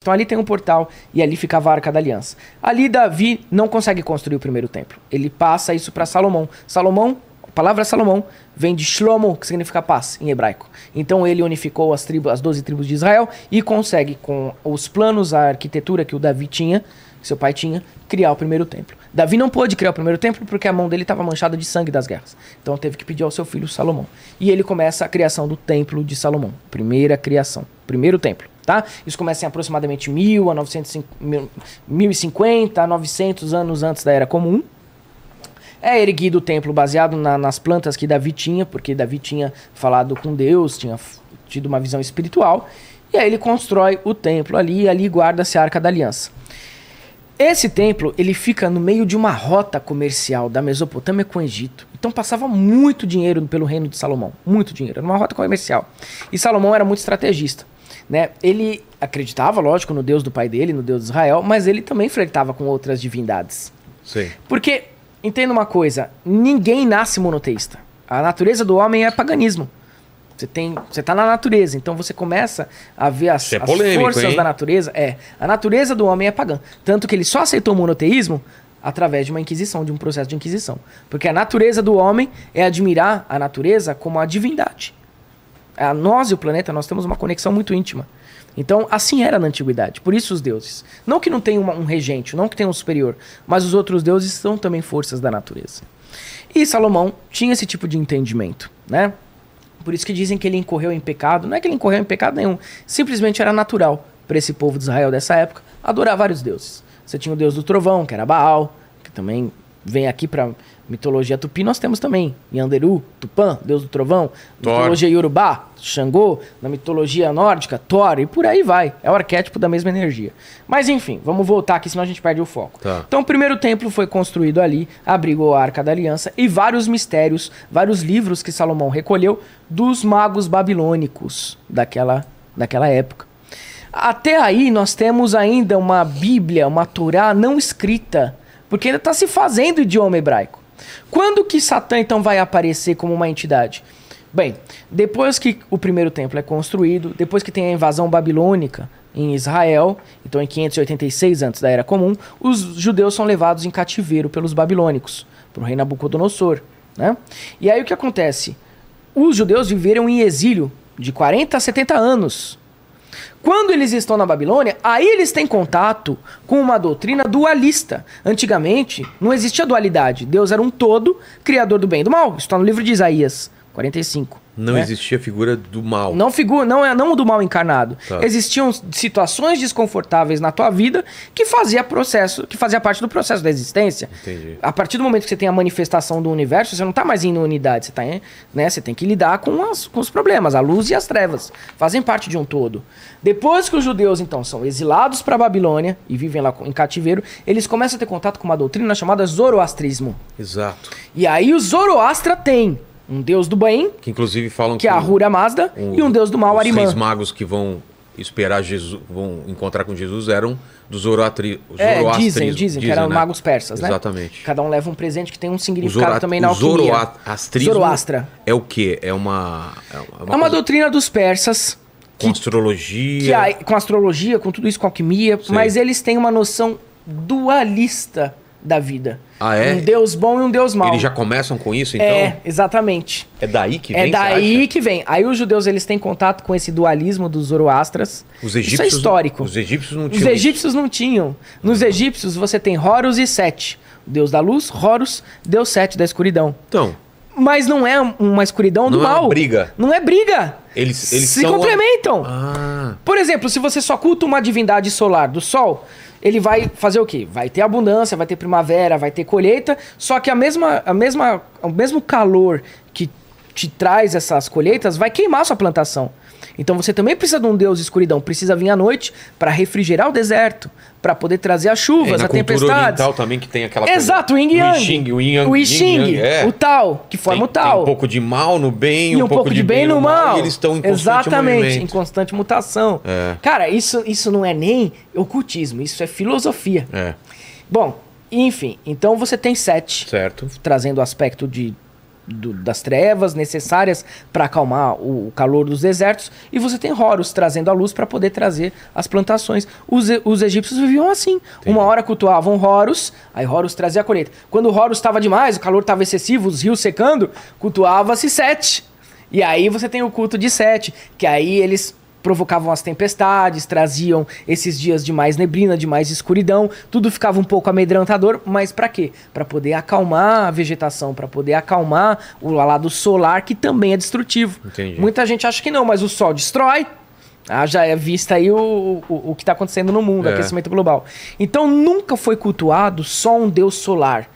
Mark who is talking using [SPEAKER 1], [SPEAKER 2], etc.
[SPEAKER 1] Então ali tem um portal e ali ficava a Arca da Aliança. Ali Davi não consegue construir o primeiro templo. Ele passa isso para Salomão. Salomão, a palavra Salomão vem de Shlomo, que significa paz em hebraico. Então ele unificou as 12 tribos de Israel e consegue, com os planos, a arquitetura que o Davi tinha, que seu pai tinha, criar o primeiro templo. Davi não pôde criar o primeiro templo porque a mão dele estava manchada de sangue das guerras. Então teve que pedir ao seu filho Salomão. E ele começa a criação do templo de Salomão. Primeira criação. Primeiro templo. Tá? Isso começa em aproximadamente 1050 a 900 anos antes da Era Comum. É erguido o templo baseado nas plantas que Davi tinha, porque Davi tinha falado com Deus, tinha tido uma visão espiritual. E aí ele constrói o templo ali e ali guarda-se a Arca da Aliança. Esse templo, ele fica no meio de uma rota comercial da Mesopotâmia com o Egito. Então passava muito dinheiro pelo reino de Salomão. Muito dinheiro. Era uma rota comercial. E Salomão era muito estrategista. Né? Ele acreditava, lógico, no Deus do pai dele, no Deus de Israel, mas ele também flertava com outras divindades.
[SPEAKER 2] Sim.
[SPEAKER 1] Porque, entenda uma coisa, ninguém nasce monoteísta. A natureza do homem é paganismo. Você tá na natureza, então você começa a ver as forças da natureza. A natureza do homem é pagã. Tanto que ele só aceitou o monoteísmo através de uma inquisição, de um processo de inquisição. Porque a natureza do homem é admirar a natureza como a divindade. Nós e o planeta, nós temos uma conexão muito íntima. Então, assim era na antiguidade. Por isso os deuses. Não que não tenha um regente, não que tenha um superior, mas os outros deuses são também forças da natureza. E Salomão tinha esse tipo de entendimento, né? Por isso que dizem que ele incorreu em pecado. Não é que ele incorreu em pecado nenhum. Simplesmente era natural para esse povo de Israel dessa época adorar vários deuses. Você tinha o deus do trovão, que era Baal, que também vem aqui para mitologia tupi. Nós temos também Yanderu, Tupã, deus do trovão.
[SPEAKER 2] Thor.
[SPEAKER 1] Mitologia Yorubá, Xangô. Na mitologia nórdica, Thor. E por aí vai. É o arquétipo da mesma energia. Mas enfim, vamos voltar aqui, senão a gente perde o foco.
[SPEAKER 2] Tá.
[SPEAKER 1] Então o primeiro templo foi construído ali, abrigou a Arca da Aliança e vários mistérios, vários livros que Salomão recolheu dos magos babilônicos daquela época. Até aí nós temos ainda uma Bíblia, uma Torá não escrita, porque ainda está se fazendo idioma hebraico. Quando que Satã então vai aparecer como uma entidade? Bem, depois que o primeiro templo é construído, depois que tem a invasão babilônica em Israel, então em 586 antes da Era Comum, os judeus são levados em cativeiro pelos babilônicos, para o rei Nabucodonosor, né? E aí o que acontece? Os judeus viveram em exílio de 40 a 70 anos. Quando eles estão na Babilônia, aí eles têm contato com uma doutrina dualista. Antigamente, não existia dualidade. Deus era um todo, criador do bem e do mal. Isso está no livro de Isaías 45.
[SPEAKER 2] Não existia figura do mal.
[SPEAKER 1] Não o do mal encarnado.
[SPEAKER 2] Tá.
[SPEAKER 1] Existiam situações desconfortáveis na tua vida que fazia parte do processo da existência.
[SPEAKER 2] Entendi.
[SPEAKER 1] A partir do momento que você tem a manifestação do universo, você não está mais em unidade. Você tem que lidar com os problemas. A luz e as trevas fazem parte de um todo. Depois que os judeus, então, são exilados para a Babilônia e vivem lá em cativeiro, eles começam a ter contato com uma doutrina chamada zoroastrismo.
[SPEAKER 2] Exato.
[SPEAKER 1] E aí o Zoroastra tem um deus do bem,
[SPEAKER 2] que inclusive falam
[SPEAKER 1] que é a Ahura Mazda, e um deus do mal, Arimã.
[SPEAKER 2] Os 6 magos que vão esperar Jesus, vão encontrar com Jesus, eram do Zoroastrismo.
[SPEAKER 1] Dizem que eram magos persas, né?
[SPEAKER 2] Exatamente.
[SPEAKER 1] Cada um leva um presente que tem um significado também na alquimia.
[SPEAKER 2] Zoroastrismo
[SPEAKER 1] Zoroastra.
[SPEAKER 2] É o quê? É uma
[SPEAKER 1] doutrina dos persas.
[SPEAKER 2] Com astrologia.
[SPEAKER 1] Com astrologia, com tudo isso, com alquimia. Sim. Mas eles têm uma noção dualista da vida.
[SPEAKER 2] Ah, é?
[SPEAKER 1] Um deus bom e um deus mau.
[SPEAKER 2] Eles já começam com isso, então?
[SPEAKER 1] Exatamente.
[SPEAKER 2] É daí que vem,
[SPEAKER 1] É daí que vem. Aí os judeus, eles têm contato com esse dualismo dos zoroastras. Isso é histórico.
[SPEAKER 2] Os egípcios não tinham.
[SPEAKER 1] Os egípcios não tinham. Nos egípcios você tem Horus e Sete. Deus da luz, Horus, Deus Sete da escuridão.
[SPEAKER 2] Então...
[SPEAKER 1] Mas não é uma escuridão do mal.
[SPEAKER 2] Não é briga.
[SPEAKER 1] Não é briga.
[SPEAKER 2] Eles
[SPEAKER 1] se complementam. Por exemplo, se você só culta uma divindade solar do sol, ele vai fazer o quê? Vai ter abundância, vai ter primavera, vai ter colheita, só que o mesmo calor que te traz essas colheitas vai queimar sua plantação. Então você também precisa de um deus de escuridão, precisa vir à noite para refrigerar o deserto, para poder trazer as chuvas, a tempestade. Na cultura oriental
[SPEAKER 2] também que tem aquela
[SPEAKER 1] Exato, o Yin Yang. O I Ching, o Tao, que forma o Tao.
[SPEAKER 2] Tem um pouco de mal no bem,
[SPEAKER 1] e um pouco de bem no mal.
[SPEAKER 2] E eles estão em constante movimento.
[SPEAKER 1] Em constante mutação. Cara, isso não é nem ocultismo, isso é filosofia.
[SPEAKER 2] É.
[SPEAKER 1] Bom, enfim, então você tem Sete.
[SPEAKER 2] Certo.
[SPEAKER 1] Trazendo o aspecto de das trevas necessárias para acalmar o calor dos desertos, e você tem Horus trazendo a luz para poder trazer as plantações. Os egípcios viviam assim.
[SPEAKER 2] Entendi.
[SPEAKER 1] Uma hora cultuavam Horus, aí Horus trazia a colheita. Quando Horus estava demais, o calor estava excessivo, os rios secando, cultuava-se Sete. E aí você tem o culto de Sete, que aí eles provocavam as tempestades, traziam esses dias de mais neblina, de mais escuridão, tudo ficava um pouco amedrontador, mas para quê? Para poder acalmar a vegetação, para poder acalmar o lado solar, que também é destrutivo.
[SPEAKER 2] Entendi.
[SPEAKER 1] Muita gente acha que não, mas o sol destrói. Já é vista aí o que está acontecendo no mundo, aquecimento global. Então nunca foi cultuado só um deus solar.